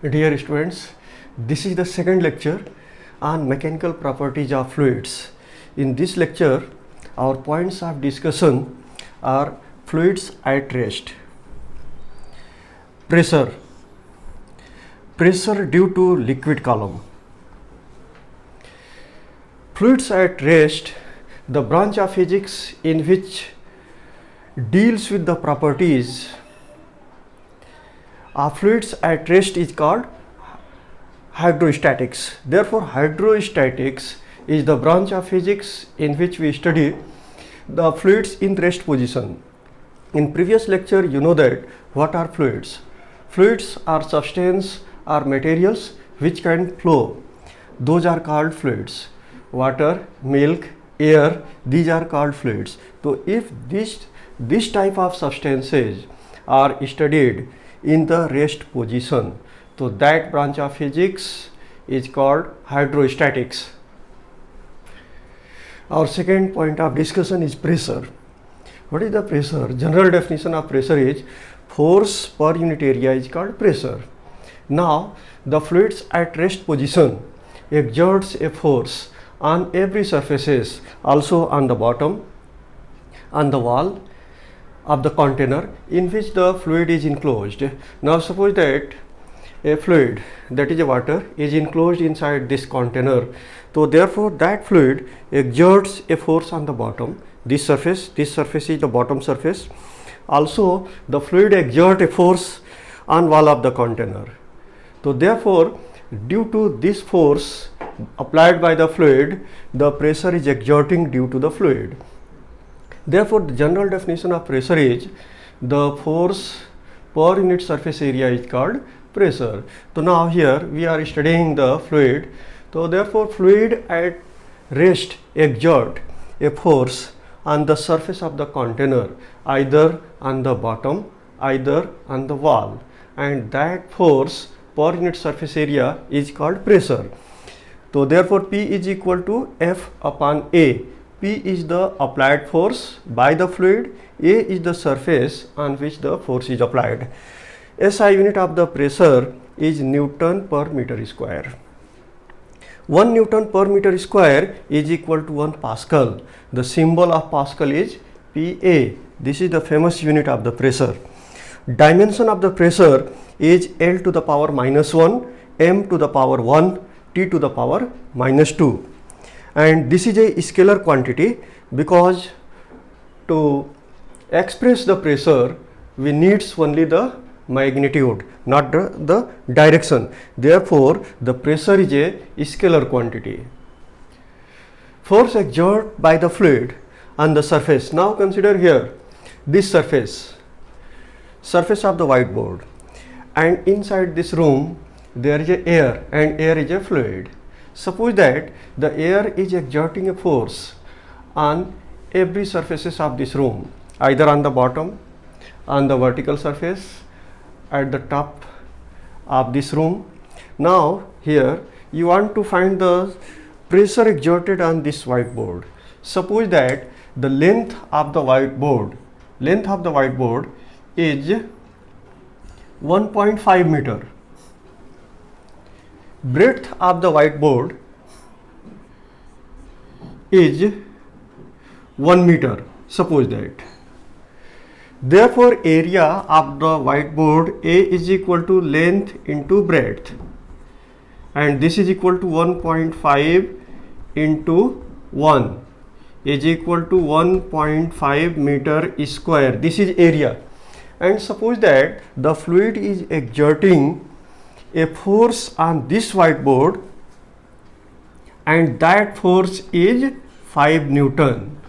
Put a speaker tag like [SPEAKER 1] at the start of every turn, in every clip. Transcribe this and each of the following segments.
[SPEAKER 1] Dear students, this is the second lecture on mechanical properties of fluids. In this lecture, our points of discussion are fluids at rest, pressure due to liquid column. Fluids at rest, the branch of physics in which deals with the properties of fluids at rest is called hydrostatics. Therefore, hydrostatics is the branch of physics in which we study the fluids in rest position. In previous lecture, you know that what are fluids? Fluids are substance or materials which can flow. Those are called fluids. Water, milk, air, these are called fluids. So if this type of substances are studied in the rest position, so that branch of physics is called hydrostatics. Our second point of discussion is pressure. What is the pressure? General definition of pressure is force per unit area is called pressure. Now the fluids at rest position exerts a force on every surfaces, also on the bottom, on the wall of the container in which the fluid is enclosed. Now suppose that a fluid, that is a water, is enclosed inside this container. So therefore that fluid exerts a force on the bottom. This surface is the bottom surface. Also the fluid exerts a force on wall of the container. So therefore due to this force applied by the fluid, the pressure is exerting due to the fluid. Therefore, the general definition of pressure is the force per unit surface area is called pressure. So now here we are studying the fluid. So therefore fluid at rest exert a force on the surface of the container, either on the bottom, either on the wall, and that force per unit surface area is called pressure. So therefore P is equal to F upon A. P is the applied force by the fluid, A is the surface on which the force is applied. SI unit of the pressure is Newton per meter square. 1 Newton per meter square is equal to 1 Pascal. The symbol of Pascal is PA. This is the famous unit of the pressure. Dimension of the pressure is L to the power minus 1, M to the power 1, T to the power minus 2. And this is a scalar quantity because to express the pressure we needs only the magnitude, not the direction. Therefore the pressure is a scalar quantity. Force exerted by the fluid on the surface. Now consider here this surface of the whiteboard, and inside this room there is a air, and air is a fluid. Suppose that the air is exerting a force on every surfaces of this room, either on the bottom, on the vertical surface, at the top of this room. Now here you want to find the pressure exerted on this whiteboard. Suppose that the length of the whiteboard is 1.5 meter. Breadth of the whiteboard is 1 meter, suppose that. Therefore area of the whiteboard A is equal to length into breadth, and this is equal to 1.5 into 1 is equal to 1.5 meter square. This is area. And suppose that the fluid is exerting a force on this whiteboard, and that force is 5 Newton.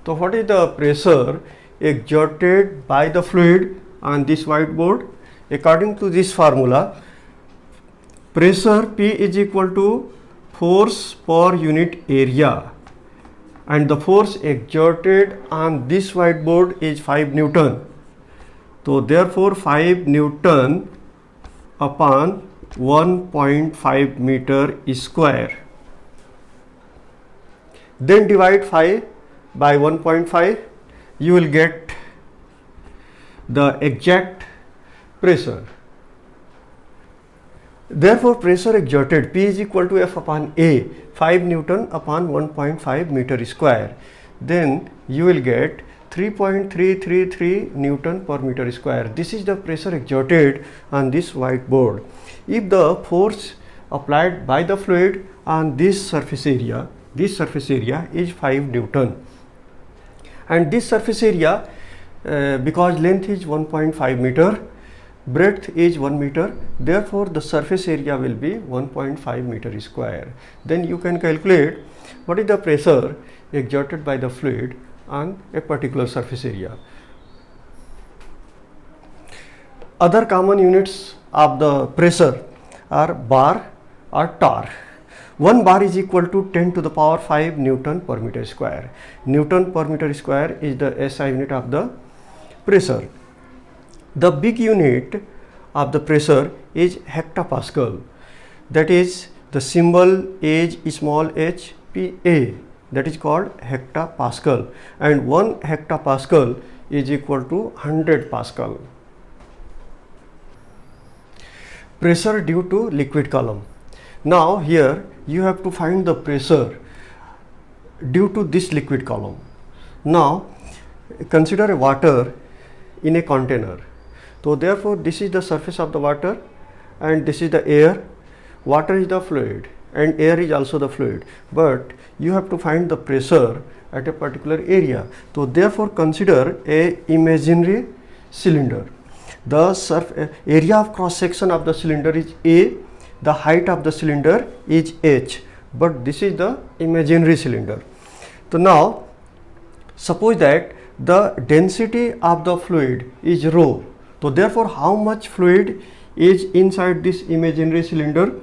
[SPEAKER 1] So what is the pressure exerted by the fluid on this whiteboard? According to this formula, pressure P is equal to force per unit area, and the force exerted on this whiteboard is 5 Newton. So therefore 5 Newton upon 1.5 meter square. Then divide 5 by 1.5, you will get the exact pressure. Therefore, pressure exerted P is equal to F upon A, 5 Newton upon 1.5 meter square. Then you will get 3.333 Newton per meter square. This is the pressure exerted on this whiteboard. If the force applied by the fluid on this surface area is 5 Newton. And this surface area, because length is 1.5 meter, breadth is 1 meter, therefore the surface area will be 1.5 meter square. Then you can calculate what is the pressure exerted by the fluid on a particular surface area. Other common units of the pressure are bar or torr. 1 bar is equal to 10 to the power 5 Newton per meter square. Newton per meter square is the SI unit of the pressure. The big unit of the pressure is hectopascal. That is, the symbol is small h PA. That is called hectopascal. And 1 hectopascal is equal to 100 pascal. Pressure due to liquid column. Now here you have to find the pressure due to this liquid column. Now consider a water in a container. So therefore this is the surface of the water and this is the air. Water is the fluid and air is also the fluid, but you have to find the pressure at a particular area. So therefore consider a imaginary cylinder. The area of cross section of the cylinder is A, the height of the cylinder is h, but this is the imaginary cylinder. So now suppose that the density of the fluid is rho. So therefore how much fluid is inside this imaginary cylinder?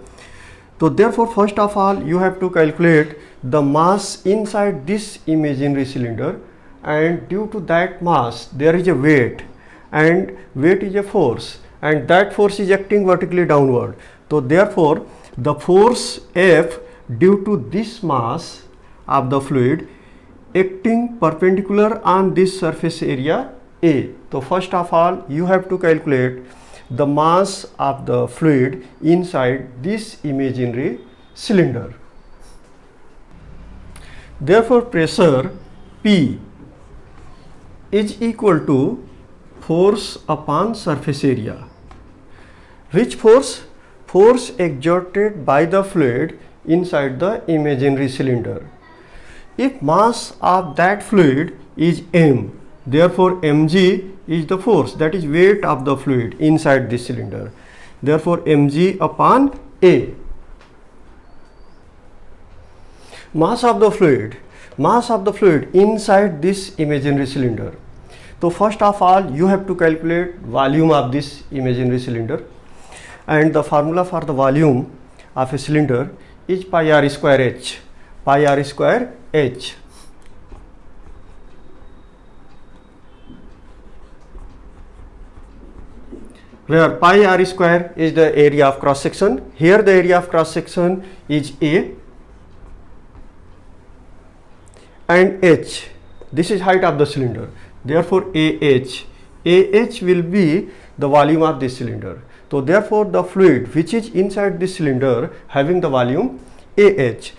[SPEAKER 1] So therefore first of all you have to calculate the mass inside this imaginary cylinder, and due to that mass there is a weight, and weight is a force, and that force is acting vertically downward. So therefore the force F due to this mass of the fluid acting perpendicular on this surface area A. So first of all you have to calculate the mass of the fluid inside this imaginary cylinder. Therefore pressure P is equal to force upon surface area. Which force? Force exerted by the fluid inside the imaginary cylinder. If mass of that fluid is m, therefore mg is the force, that is weight of the fluid inside this cylinder. Therefore mg upon A. Mass of the fluid inside this imaginary cylinder. So first of all you have to calculate volume of this imaginary cylinder, and the formula for the volume of a cylinder is pi r square h. Pi r square h. Where pi r square is the area of cross section. Here the area of cross section is A, and h, this is height of the cylinder. Therefore AH will be the volume of this cylinder. So therefore the fluid which is inside this cylinder having the volume AH.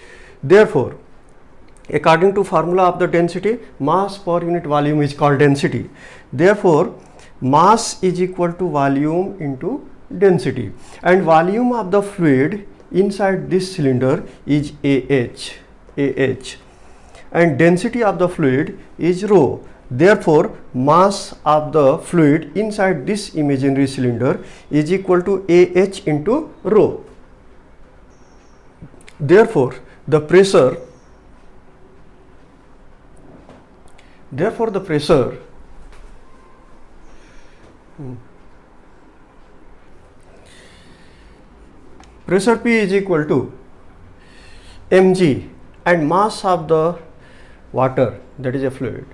[SPEAKER 1] Therefore according to formula of the density, mass per unit volume is called density. Therefore mass is equal to volume into density, and volume of the fluid inside this cylinder is AH, and density of the fluid is rho. Therefore mass of the fluid inside this imaginary cylinder is equal to AH into rho. Therefore the pressure pressure P is equal to mg, and mass of the water, that is a fluid,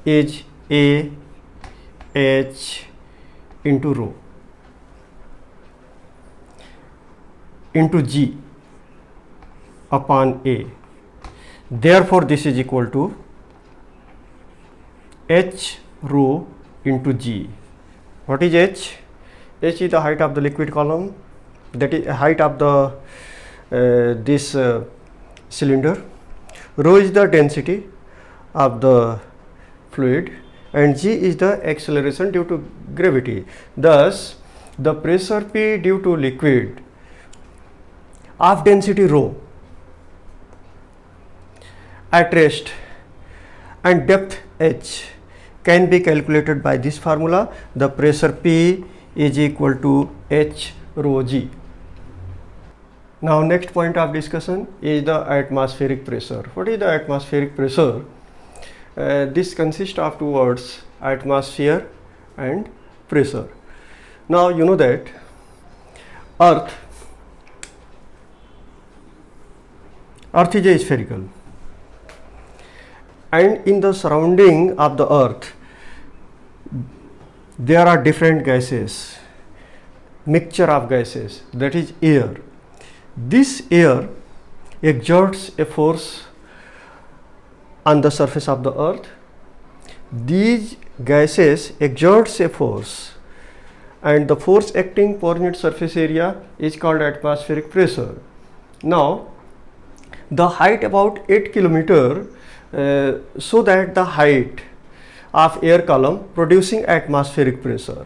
[SPEAKER 1] is AH into rho into G upon A. Therefore this is equal to H rho into G. What is H? H is the height of the liquid column, that is height of the this cylinder, rho is the density of the fluid, and g is the acceleration due to gravity. Thus the pressure P due to liquid of density rho at rest and depth h can be calculated by this formula. The pressure P is equal to h rho g. Now next point of discussion is the atmospheric pressure. What is the atmospheric pressure? This consists of two words, atmosphere and pressure. Now you know that Earth is a spherical, and in the surrounding of the Earth there are different gases, mixture of gases, that is air. This air exerts a force on the surface of the Earth. These gases exerts a force, and the force acting per unit surface area is called atmospheric pressure. Now the height about 8 kilometer, so that the height of air column producing atmospheric pressure.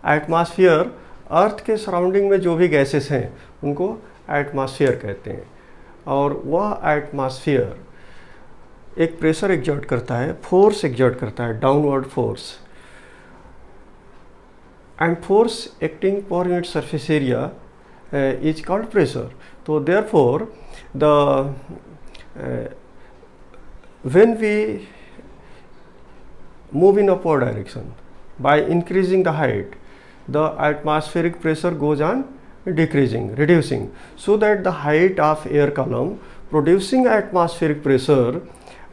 [SPEAKER 1] Atmosphere earth के surrounding में जो भी gases हैं उनको atmosphere कहते हैं, और वह एटमॉस्फेयर एक प्रेशर एग्जर्ट करता है, फोर्स एग्जर्ट करता है, downward force, and force acting per unit surface area is called pressure. So therefore when we move in upward direction by increasing the height, the atmospheric pressure goes on decreasing, reducing, so that the height of air column producing atmospheric pressure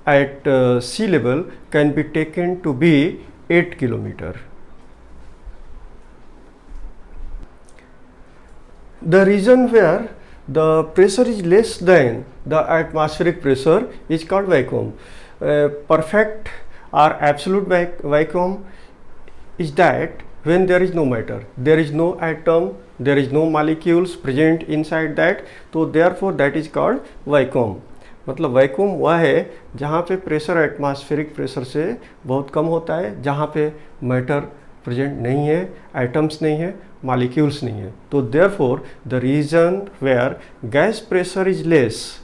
[SPEAKER 1] at sea level can be taken to be 8 kilometer. The region where the pressure is less than the atmospheric pressure is called vacuum. Perfect or absolute vacuum is that when there is no matter, there is no atom, there is no molecules present inside that, so therefore that is called vacuum. मतलब vacuum वह है जहाँ पे pressure atmospheric pressure से बहुत कम होता है, जहाँ पे मैटर प्रेजेंट नहीं है, एटम्स नहीं है, मॉलिक्यूल्स नहीं है. तो therefore the region where gas pressure is less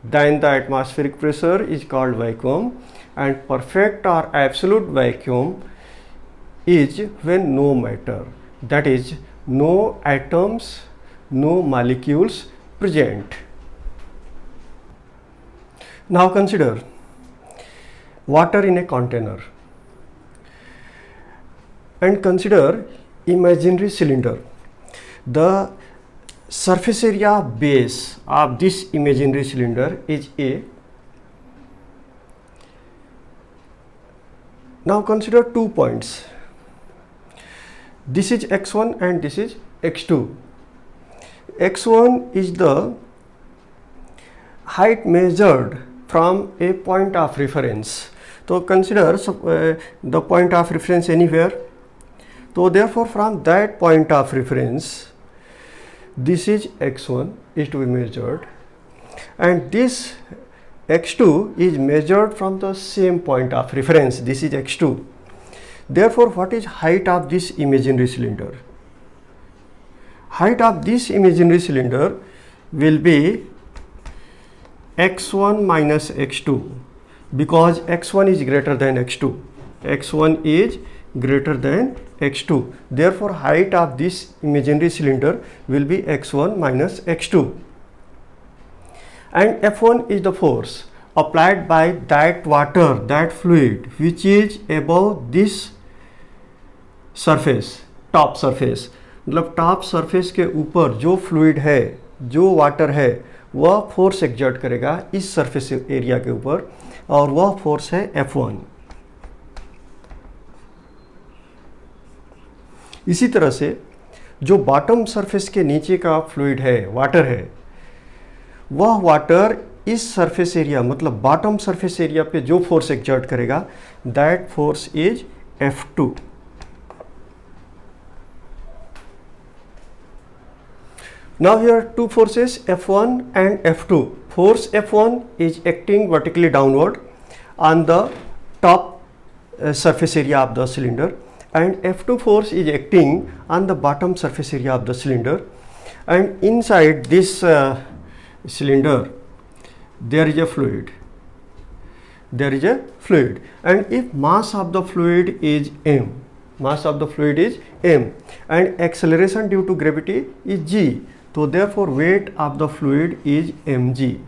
[SPEAKER 1] than the atmospheric pressure is called vacuum, and perfect और absolute vacuum is when no matter, that is no atoms, no molecules present. Now consider water in a container and consider imaginary cylinder. The surface area base of this imaginary cylinder is A. Now consider 2 points. This is x1 and this is x2. x1 is the height measured from a point of reference. So consider the point of reference anywhere. So therefore from that point of reference, this is x1 is to be measured, and this x2 is measured from the same point of reference. This is x2. Therefore, what is height of this imaginary cylinder? Height of this imaginary cylinder will be x1 minus x2, because x1 is greater than x2. x1 is greater than x2. Therefore, height of this imaginary cylinder will be x1 minus x2. And F1 is the force applied by that water, that fluid which is above this surface, top surface. मतलब top surface के ऊपर जो fluid है, जो water है, वह force exert करेगा इस सरफेस एरिया के ऊपर, और वह फोर्स है F1. इसी तरह से जो बॉटम सरफेस के नीचे का फ्लूइड है, वाटर है, वह वाटर इस सरफेस एरिया मतलब बॉटम सरफेस एरिया पे जो फोर्स एक्सर्ट करेगा, that force is F2. Now here are two forces, F1 and F2. Force F1 is acting vertically downward on the top surface area of the cylinder, and F2 force is acting on the bottom surface area of the cylinder. And inside this cylinder there is a fluid. And if mass of the fluid is m, and acceleration due to gravity is g, so therefore weight of the fluid is mg.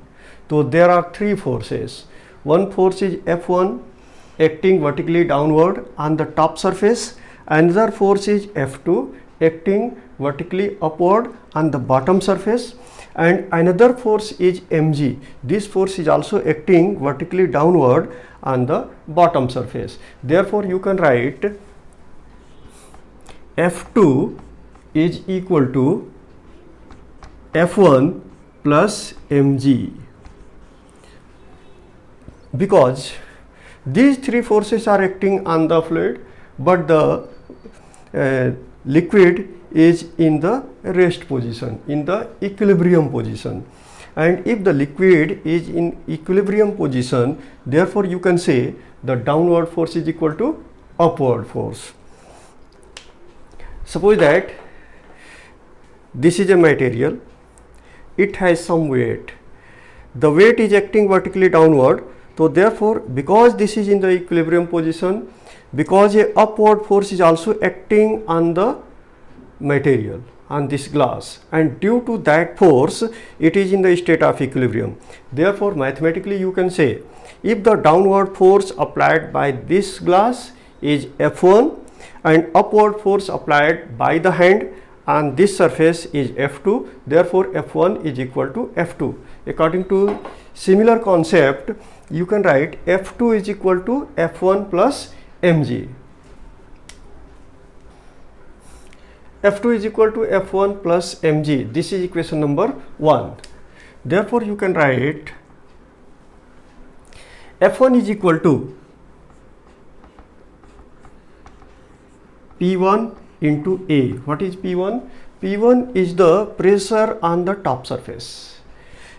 [SPEAKER 1] So there are three forces. One force is F1 acting vertically downward on the top surface. Another force is F2 acting vertically upward on the bottom surface, and another force is mg. This force is also acting vertically downward on the bottom surface. Therefore you can write F2 is equal to F1 plus mg, because these three forces are acting on the fluid, but the liquid is in the rest position, in the equilibrium position. And if the liquid is in equilibrium position, therefore you can say the downward force is equal to upward force. Suppose that this is a material, it has some weight. The weight is acting vertically downward, so therefore because this is in the equilibrium position, because a upward force is also acting on the material, on this glass, and due to that force it is in the state of equilibrium. Therefore mathematically you can say if the downward force applied by this glass is F1 and upward force applied by the hand on this surface is F2, therefore F1 is equal to F2. According to similar concept, you can write F2 is equal to F1 plus mg. F2 is equal to F1 plus mg. This is equation number 1. Therefore you can write F1 is equal to P1 into A. What is P1? P1 is the pressure on the top surface,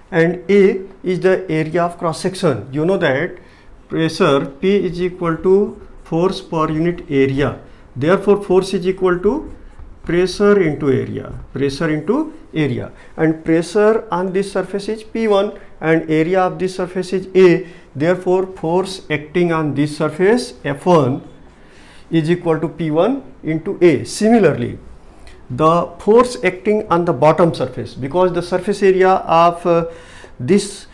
[SPEAKER 1] and A is the area of cross section. You know that pressure P is equal to force per unit area. Therefore force is equal to pressure into area, and pressure on this surface is P1 and area of this surface is A. Therefore force acting on this surface F1 is equal to P1 into A. Similarly, the force acting on the bottom surface, because the surface area of this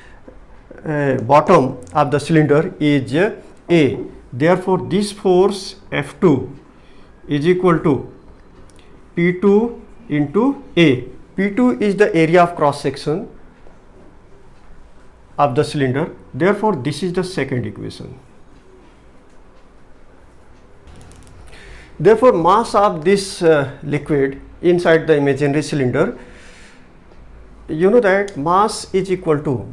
[SPEAKER 1] bottom of the cylinder is A, therefore this force F2 is equal to P2 into A. P2 is the area of cross section of the cylinder, therefore this is the second equation. Therefore mass of this liquid inside the imaginary cylinder, you know that mass is equal to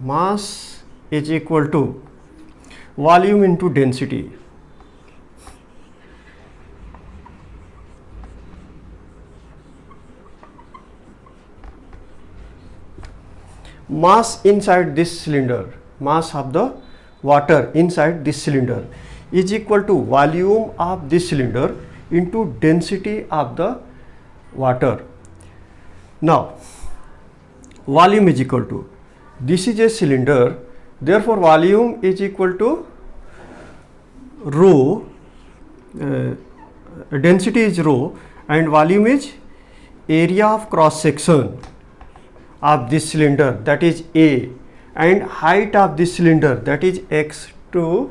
[SPEAKER 1] volume into density. Mass inside this cylinder, mass of the water inside this cylinder is equal to volume of this cylinder into density of the water. Now volume is equal to, this is a cylinder, therefore volume is equal to rho, density is rho, and volume is area of cross section of this cylinder, that is A, and height of this cylinder, that is x1,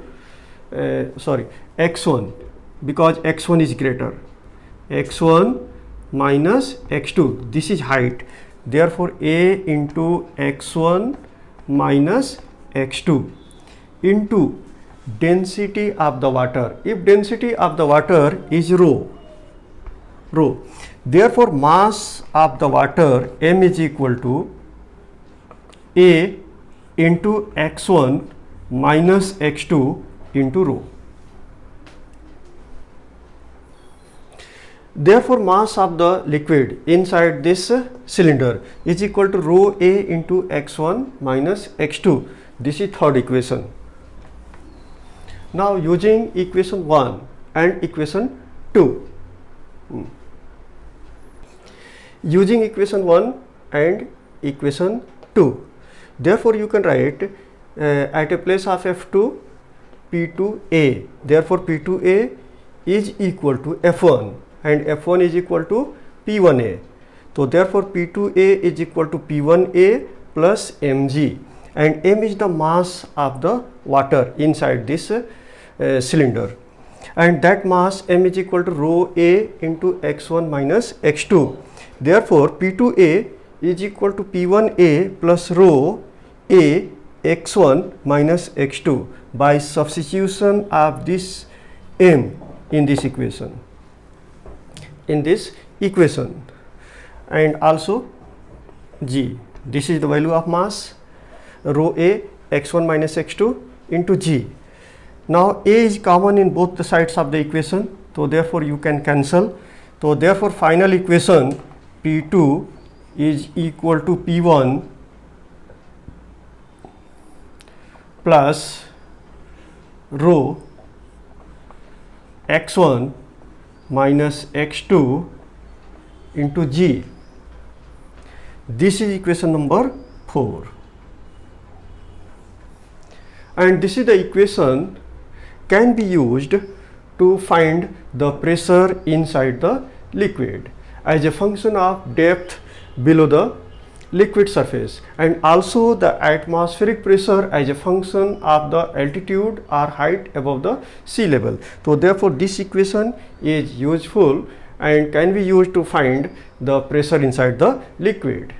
[SPEAKER 1] because x1 is greater, x1 minus x2, this is height. Therefore A into x1 minus x2 into density of the water. If density of the water is rho, therefore mass of the water m is equal to A into x1 minus x2 into rho. Therefore, mass of the liquid inside this cylinder is equal to rho A into x1 minus x2. This is third equation. Now, using equation 1 and equation 2. Using equation 1 and equation 2. Therefore, you can write at a place of F2, P2A. Therefore, P2A is equal to F1 and F1 is equal to P1A. So, therefore, P2A is equal to P1A plus mg, and m is the mass of the water inside this cylinder, and that mass m is equal to rho A into x1 minus x2. Therefore, P2A is equal to P1A plus rho A x1 minus x2 by substitution of this m in this equation. And also G. This is the value of mass, rho A x1 minus x2 into G. Now A is common in both the sides of the equation, so therefore you can cancel. So therefore final equation P2 is equal to P1 plus rho x1 minus x2 into G. This is equation number 4, and this is the equation can be used to find the pressure inside the liquid as a function of depth below the liquid surface, and also the atmospheric pressure as a function of the altitude or height above the sea level. So therefore this equation is useful and can be used to find the pressure inside the liquid.